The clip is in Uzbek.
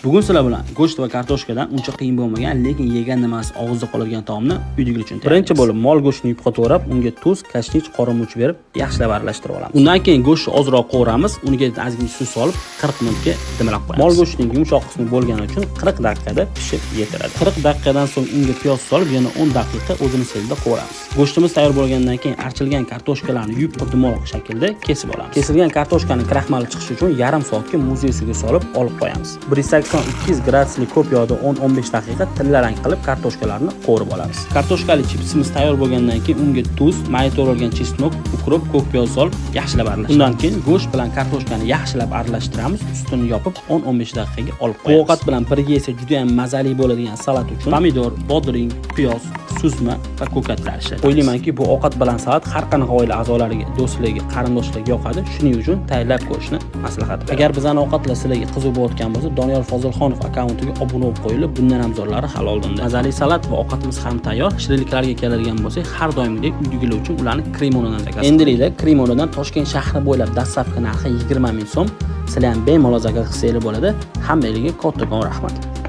Bugun sizlar bilan go'sht va kartoshkadan uncha qiyin bo'lmagan, lekin yegan nimasi og'izda qoladigan taomni uydagilar uchun tayyorlaymiz. Birinchi bo'lib mol go'shtini yupqa to'g'rab, unga tuz, kashnich, qora murch berib, yaxshilab aralashtirib olamiz. Undan keyin go'shtni ozroq qovuramiz, unga ozgina suv solib 40 minutga dimlab qo'yamiz. Mol go'shtining yumshoq qismi bo'lgani uchun 40 daqiqada pishib yetiladi. 40 daqiqadan so'ng unga piyoz solib, yana 10 daqiqa o'zini selida qovuramiz. Go'shtimiz tayyor bo'lgandan keyin archilgan kartoshkalarni yupqa dumaloq shaklda kesib olamiz. Kesilgan kartoshkani kraxmali chiqishi uchun yarim soatga muzey suvga solib olib qo'yamiz. 180-200 gradusli ko'p yog'da 10-15 daqiqa tillarang qilib kartoshkalarni qovurib olamiz. Kartoshkali chipsimiz tayyor bo'lgandan keyin unga tuz, mayda to'g'ralgan chesnok, ukrop, ko'k piyoz solib yaxshilab aralashtiramiz. Undan keyin go'sht bilan kartoshkani yaxshilab aralashtiramiz, ustini yopib 10-15 daqiqaga olib qo'yamiz. Bu ovqat bilan birga yesa juda ham mazali bo'ladigan salat uchun pomidor, bodring, piyoz, suzma va ko'katlar ishlatamiz. O'ylaymanki, bu ovqat bilan salat har qanaqa oila a'zolariga, do'stlariga, qarindoshlariga yoqadi. Shuning uchun tayyorlab ko'rishni maslahat beraman. Agar bizning ovqatlar sizlarga qiziq bo'layotgan bo'lsa, Doniyor Fozilxonov akkauntiga obuna bo'lib qo'yilib, bundan ham zo'rlari hal oldinda. Mazali salat va ovqatimiz ham tayyor. Shirinliklarga keladigan bo'lsak, har doimgidek uydagilar uchun ularni Kremonadan zakaz qiling. Endilikda Kremonadan Toshkent shahri bo'ylab dastlabki narxi 20 ming so'm. Sizlar ham bemalol zakaz qilsangiz bo'ladi. Hammangizga kattakon rahmat.